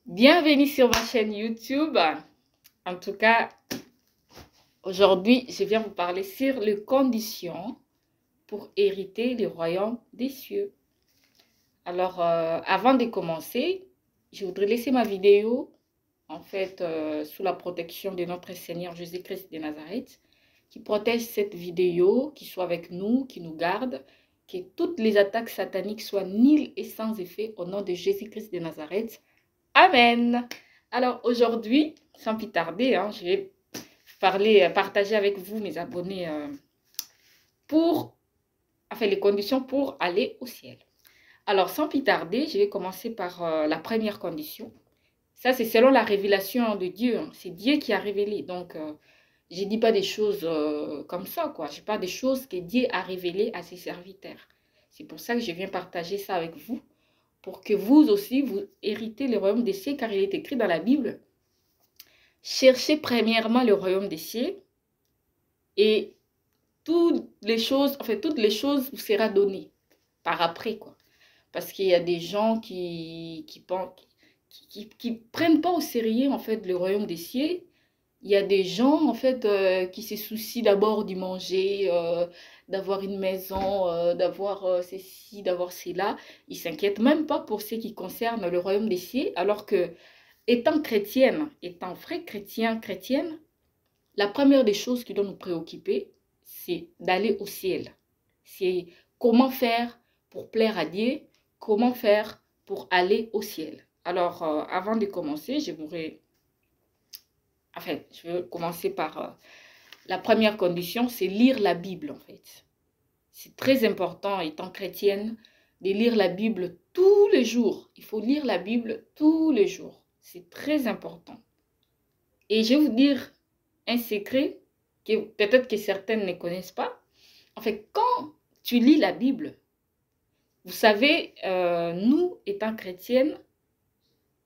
Bienvenue sur ma chaîne YouTube. En tout cas, aujourd'hui, je viens vous parler sur les conditions pour hériter le royaume des cieux. Alors, avant de commencer, je voudrais laisser ma vidéo, sous la protection de notre Seigneur Jésus-Christ de Nazareth, qui protège cette vidéo, qui soit avec nous, qui nous garde, que toutes les attaques sataniques soient nulles et sans effet au nom de Jésus-Christ de Nazareth. Amen. Alors aujourd'hui, sans plus tarder, je vais partager avec vous, mes abonnés, les conditions pour aller au ciel. Alors sans plus tarder, je vais commencer par la première condition. Ça, c'est selon la révélation de Dieu. C'est Dieu qui a révélé. Donc, je ne dis pas des choses comme ça, quoi. Je parle des choses que Dieu a révélées à ses serviteurs. C'est pour ça que je viens partager ça avec vous, pour que vous aussi, vous héritez le royaume des cieux, car il est écrit dans la Bible. Cherchez premièrement le royaume des cieux et toutes les choses vous seront données par après, quoi. Parce qu'il y a des gens qui prennent pas au sérieux, le royaume des cieux. Il y a des gens, qui se soucient d'abord du manger, d'avoir une maison, d'avoir ceci, d'avoir cela. Ils ne s'inquiètent même pas pour ce qui concerne le royaume des cieux, alors que, étant chrétienne, étant vraie chrétienne, la première des choses qui doit nous préoccuper, c'est d'aller au ciel. C'est comment faire pour plaire à Dieu, comment faire pour aller au ciel. Alors, avant de commencer, je veux commencer par la première condition, c'est lire la Bible, en fait. C'est très important, étant chrétienne, de lire la Bible tous les jours. Il faut lire la Bible tous les jours. C'est très important. Et je vais vous dire un secret que peut-être que certaines ne connaissent pas. En fait, quand tu lis la Bible, vous savez, nous, étant chrétiennes,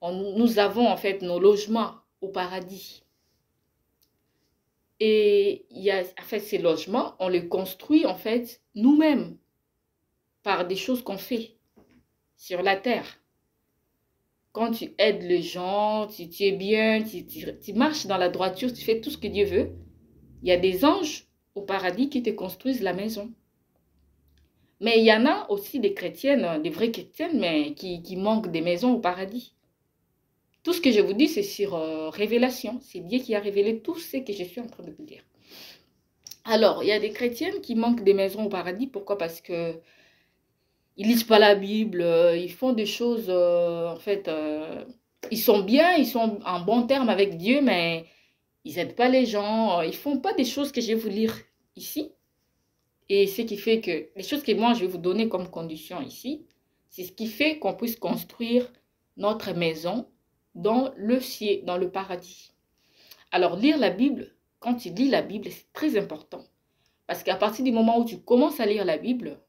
nous avons en fait nos logements au paradis. Et ces logements, on les construit en fait nous-mêmes par des choses qu'on fait sur la terre. Quand tu aides les gens, tu es bien, tu marches dans la droiture, tu fais tout ce que Dieu veut, il y a des anges au paradis qui te construisent la maison. Mais il y en a aussi des chrétiennes, des vraies chrétiennes, mais qui manquent des maisons au paradis. Tout ce que je vous dis, c'est sur révélation. C'est Dieu qui a révélé tout ce que je suis en train de vous dire. Alors, il y a des chrétiennes qui manquent des maisons au paradis. Pourquoi? Parce que ils lisent pas la Bible, ils font des choses, ils sont bien, ils sont en bon terme avec Dieu, mais ils n'aident pas les gens, ils font pas des choses que je vais vous lire ici. Et ce qui fait que, les choses que moi je vais vous donner comme condition ici, c'est ce qui fait qu'on puisse construire notre maison dans le ciel, dans le paradis. Alors, lire la Bible, quand tu lis la Bible, c'est très important. Parce qu'à partir du moment où tu commences à lire la Bible,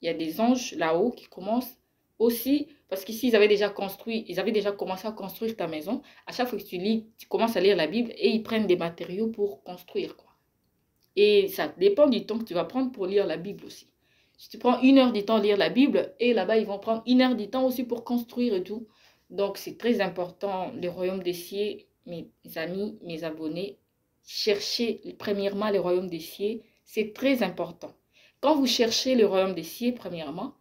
il y a des anges là-haut qui commencent aussi, parce qu'ici, ils avaient déjà commencé à construire ta maison. À chaque fois que tu lis, tu commences à lire la Bible et ils prennent des matériaux pour construire, quoi. Et ça dépend du temps que tu vas prendre pour lire la Bible aussi. Si tu prends 1 heure du temps à lire la Bible, et là-bas, ils vont prendre 1 heure du temps aussi pour construire et tout. Donc, c'est très important, le royaume des cieux, mes amis, mes abonnés. Cherchez premièrement le royaume des cieux, c'est très important. Quand vous cherchez le royaume des cieux, premièrement,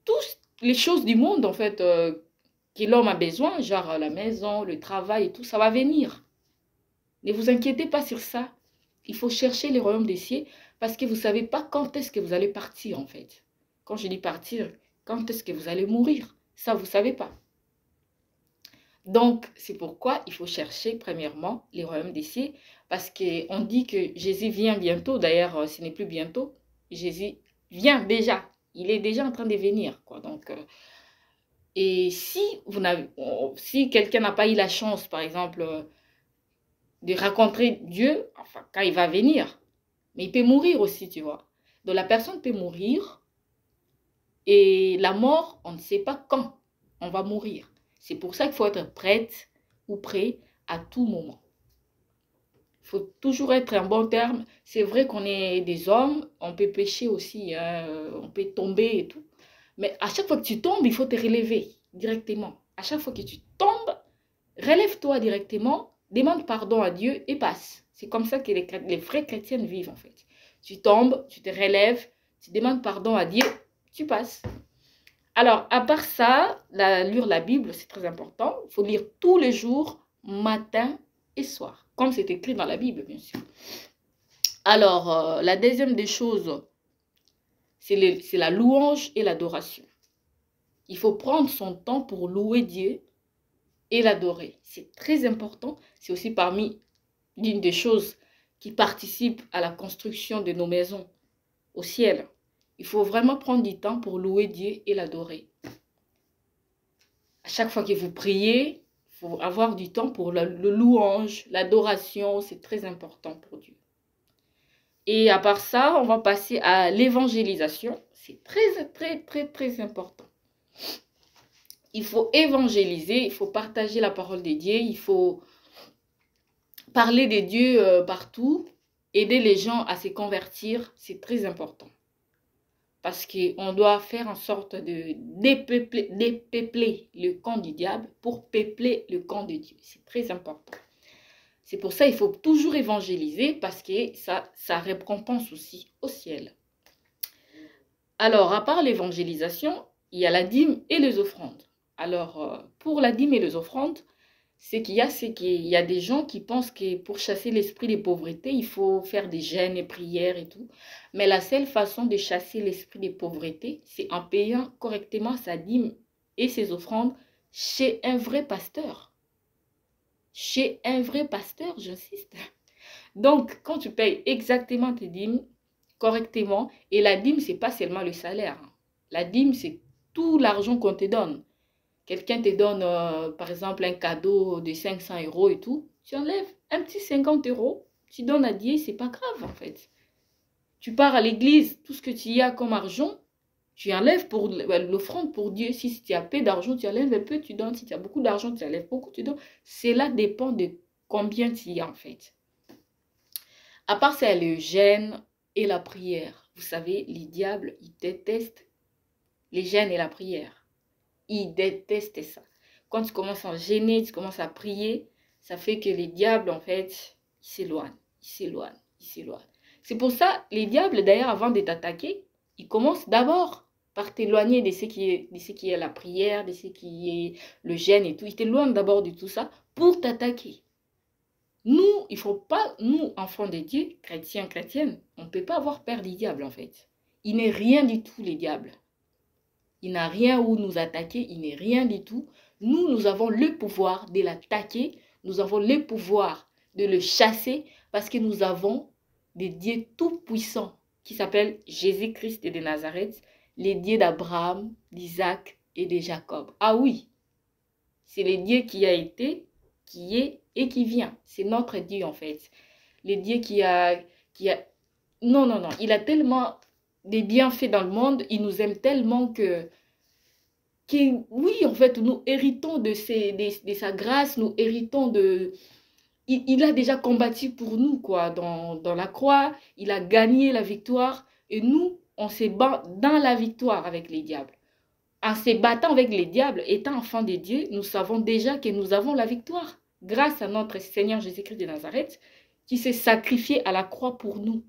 toutes les choses du monde, que l'homme a besoin, genre la maison, le travail et tout, ça va venir. Ne vous inquiétez pas sur ça. Il faut chercher le royaume des cieux parce que vous ne savez pas quand est-ce que vous allez partir, en fait. Quand je dis partir, quand est-ce que vous allez mourir? Ça, vous ne savez pas. Donc, c'est pourquoi il faut chercher premièrement les royaumes des cieux, parce qu'on dit que Jésus vient bientôt. D'ailleurs, ce n'est plus bientôt. Jésus vient déjà. Il est déjà en train de venir, quoi. Donc, et si quelqu'un n'a pas eu la chance, par exemple, de rencontrer Dieu, quand il va venir, mais il peut mourir aussi, tu vois. Donc, la personne peut mourir et la mort, on ne sait pas quand on va mourir. C'est pour ça qu'il faut être prête ou prêt à tout moment. Il faut toujours être en bon terme. C'est vrai qu'on est des hommes, on peut pécher aussi, on peut tomber et tout. Mais à chaque fois que tu tombes, il faut te relever directement. À chaque fois que tu tombes, relève-toi directement, demande pardon à Dieu et passe. C'est comme ça que les vrais chrétiens vivent en fait. Tu tombes, tu te relèves, tu demandes pardon à Dieu, tu passes. Alors, à part ça, lire la Bible, c'est très important. Il faut lire tous les jours, matin et soir, comme c'est écrit dans la Bible, bien sûr. Alors, la deuxième des choses, c'est la louange et l'adoration. Il faut prendre son temps pour louer Dieu et l'adorer. C'est très important. C'est aussi parmi l'une des choses qui participent à la construction de nos maisons au ciel. Il faut vraiment prendre du temps pour louer Dieu et l'adorer. À chaque fois que vous priez, il faut avoir du temps pour le louange, l'adoration. C'est très important pour Dieu. Et à part ça, on va passer à l'évangélisation. C'est très important. Il faut évangéliser, il faut partager la parole de Dieu, il faut parler de Dieu partout, aider les gens à se convertir, c'est très important. Parce qu'on doit faire en sorte de dépeupler le camp du diable pour peupler le camp de Dieu. C'est très important. C'est pour ça qu'il faut toujours évangéliser parce que ça récompense aussi au ciel. Alors, à part l'évangélisation, il y a la dîme et les offrandes. Alors, pour la dîme et les offrandes, c'est qu'il y a des gens qui pensent que pour chasser l'esprit de pauvreté, il faut faire des jeûnes et prières et tout. Mais la seule façon de chasser l'esprit de pauvreté, c'est en payant correctement sa dîme et ses offrandes chez un vrai pasteur. Chez un vrai pasteur, j'insiste. Donc, quand tu payes exactement tes dîmes, correctement, et la dîme, ce n'est pas seulement le salaire. La dîme, c'est tout l'argent qu'on te donne. Quelqu'un te donne, par exemple, un cadeau de 500 € et tout. Tu enlèves un petit 50 €. Tu donnes à Dieu, c'est pas grave en fait. Tu pars à l'église, tout ce que tu y as comme argent, tu enlèves pour l'offrande pour Dieu. Si tu as peu d'argent, tu enlèves un peu, tu donnes. Si tu as beaucoup d'argent, tu enlèves beaucoup, tu donnes. Cela dépend de combien tu y as en fait. À part ça, le jeûne et la prière. Vous savez, les diables, ils détestent les jeûnes et la prière. Ils détestent ça. Quand tu commences à jeûner, tu commences à prier, ça fait que les diables, en fait, ils s'éloignent, ils s'éloignent, ils s'éloignent. C'est pour ça, les diables, d'ailleurs, avant de t'attaquer, ils commencent d'abord par t'éloigner de ce qui est la prière, de ce qui est le jeûne et tout. Ils t'éloignent d'abord de tout ça pour t'attaquer. Nous, il ne faut pas, nous, enfants de Dieu, chrétiens, chrétiennes, on ne peut pas avoir peur des diables, en fait. Il n'est rien du tout, les diables. Il n'a rien où nous attaquer, il n'est rien du tout. Nous, nous avons le pouvoir de l'attaquer, nous avons le pouvoir de le chasser parce que nous avons des dieux tout-puissants qui s'appellent Jésus-Christ de Nazareth, les dieux d'Abraham, d'Isaac et de Jacob. Ah oui, c'est le Dieu qui a été, qui est et qui vient. C'est notre Dieu en fait. Le Dieu qui a... Non, il a tellement des bienfaits dans le monde, il nous aime tellement que oui, en fait, nous héritons de sa grâce, nous héritons de... Il a déjà combattu pour nous, quoi, dans la croix, il a gagné la victoire, et nous, on se bat dans la victoire avec les diables. En se battant avec les diables, étant enfants de Dieu, nous savons déjà que nous avons la victoire, grâce à notre Seigneur Jésus-Christ de Nazareth, qui s'est sacrifié à la croix pour nous.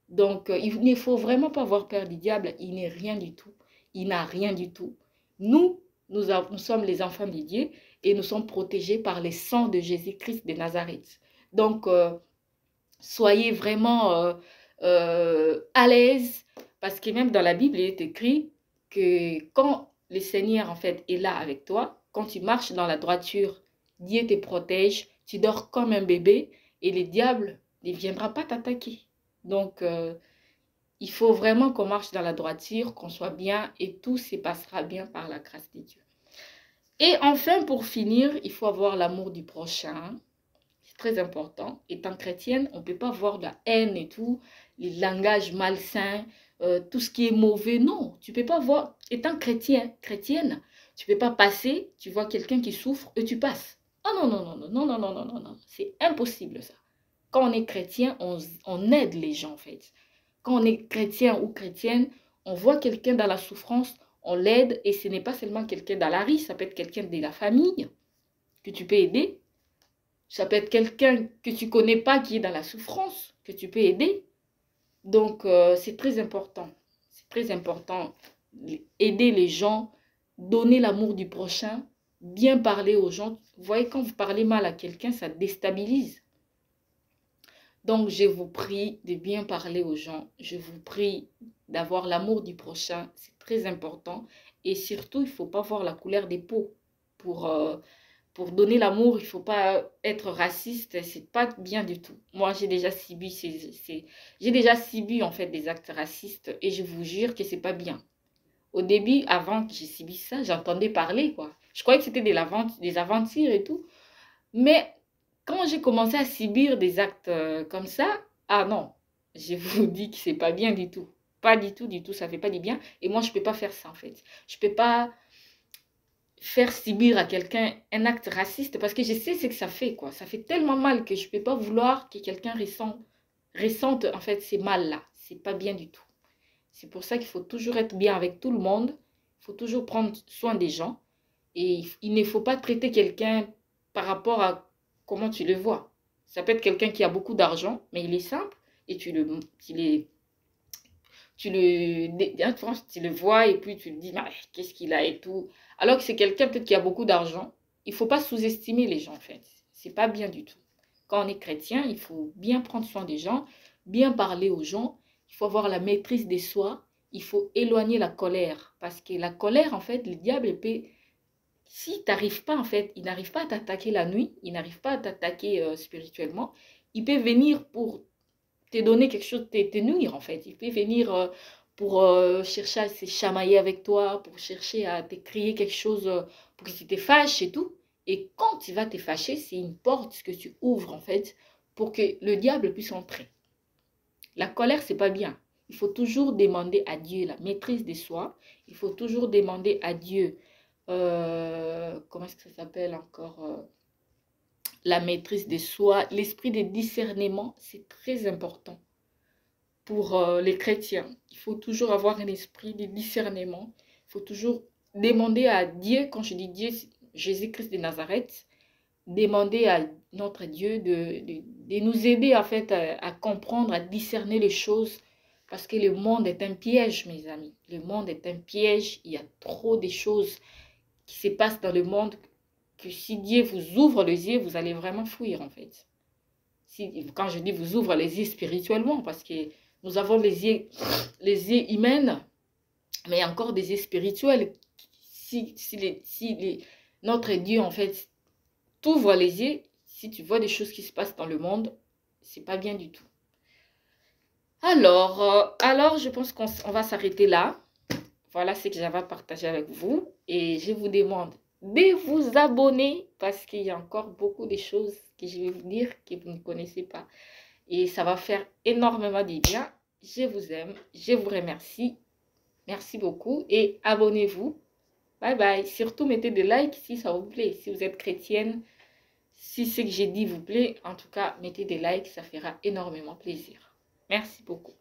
Donc, il ne faut vraiment pas avoir peur du diable. Il n'est rien du tout. Il n'a rien du tout. Nous sommes les enfants de Dieu et nous sommes protégés par le sang de Jésus-Christ de Nazareth. Donc, soyez vraiment à l'aise parce que même dans la Bible, il est écrit que quand le Seigneur, en fait, est là avec toi, quand tu marches dans la droiture, Dieu te protège, tu dors comme un bébé et le diable ne viendra pas t'attaquer. Donc, il faut vraiment qu'on marche dans la droiture, qu'on soit bien et tout se passera bien par la grâce de Dieu. Et enfin, pour finir, il faut avoir l'amour du prochain. C'est très important. Étant chrétienne, on ne peut pas avoir de la haine et tout, les langages malsains, tout ce qui est mauvais. Non, tu ne peux pas voir. Étant chrétienne, tu ne peux pas passer, tu vois quelqu'un qui souffre et tu passes. Ah non. C'est impossible ça. Quand on est chrétien, on aide les gens en fait. Quand on est chrétien ou chrétienne, on voit quelqu'un dans la souffrance, on l'aide et ce n'est pas seulement quelqu'un dans la rue, ça peut être quelqu'un de la famille. que tu peux aider. Ça peut être quelqu'un que tu ne connais pas qui est dans la souffrance, que tu peux aider. Donc, c'est très important. C'est très important. Aider les gens, donner l'amour du prochain, bien parler aux gens. Vous voyez, quand vous parlez mal à quelqu'un, ça déstabilise. Donc, je vous prie de bien parler aux gens. Je vous prie d'avoir l'amour du prochain. C'est très important. Et surtout, il ne faut pas voir la couleur des peaux. Pour donner l'amour, il ne faut pas être raciste. C'est pas bien du tout. Moi, j'ai déjà subi, en fait des actes racistes. Et je vous jure que c'est pas bien. Au début, avant que j'ai subi ça, j'entendais parler, quoi. Je croyais que c'était des aventures et tout. Mais quand j'ai commencé à subir des actes comme ça, ah non, je vous dis que c'est pas bien du tout. Pas du tout, ça fait pas du bien. Et moi, je peux pas faire ça, en fait. Je peux pas faire subir à quelqu'un un acte raciste parce que je sais ce que ça fait, quoi. Ça fait tellement mal que je peux pas vouloir que quelqu'un ressente, en fait, ces mal-là. C'est pas bien du tout. C'est pour ça qu'il faut toujours être bien avec tout le monde. Il faut toujours prendre soin des gens. Et il ne faut pas traiter quelqu'un par rapport à comment tu le vois. Ça peut être quelqu'un qui a beaucoup d'argent, mais il est simple. Et tu le vois et puis tu le dis, qu'est-ce qu'il a et tout. Alors que c'est quelqu'un peut-être qui a beaucoup d'argent. Il ne faut pas sous-estimer les gens, en fait. C'est pas bien du tout. Quand on est chrétien, il faut bien prendre soin des gens, bien parler aux gens. Il faut avoir la maîtrise de soi. Il faut éloigner la colère. Parce que la colère, en fait, le diable peut... Si tu n'arrives pas, en fait, il n'arrive pas à t'attaquer la nuit, il n'arrive pas à t'attaquer spirituellement, il peut venir pour te donner quelque chose, te nuire, en fait. Il peut venir pour chercher à se chamailler avec toi, pour chercher à te crier quelque chose, pour que tu te fâches et tout. Et quand tu vas te fâcher, c'est une porte que tu ouvres, en fait, pour que le diable puisse entrer. La colère, c'est pas bien. Il faut toujours demander à Dieu la maîtrise de soi. Il faut toujours demander à Dieu, comment est-ce que ça s'appelle encore, la maîtrise de soi. L'esprit de discernement, c'est très important pour les chrétiens. Il faut toujours avoir un esprit de discernement. Il faut toujours demander à Dieu, quand je dis Dieu, Jésus-Christ de Nazareth, demander à notre Dieu de nous aider en fait à comprendre, à discerner les choses. Parce que le monde est un piège, mes amis. Le monde est un piège. Il y a trop de choses qui se passent dans le monde que si Dieu vous ouvre les yeux, vous allez vraiment fuir en fait. Quand je dis vous ouvre les yeux spirituellement, parce que nous avons les yeux humains, mais il y a encore des yeux spirituels. Notre Dieu en fait t'ouvre les yeux, si tu vois des choses qui se passent dans le monde, c'est pas bien du tout. Alors je pense qu'on va s'arrêter là. Voilà ce que j'avais à partager avec vous. Et je vous demande de vous abonner parce qu'il y a encore beaucoup de choses que je vais vous dire que vous ne connaissez pas. Et ça va faire énormément de bien. Je vous aime, je vous remercie. Merci beaucoup et abonnez-vous. Bye bye. Surtout mettez des likes si ça vous plaît. Si vous êtes chrétienne, si ce que j'ai dit vous plaît, en tout cas, mettez des likes, ça fera énormément plaisir. Merci beaucoup.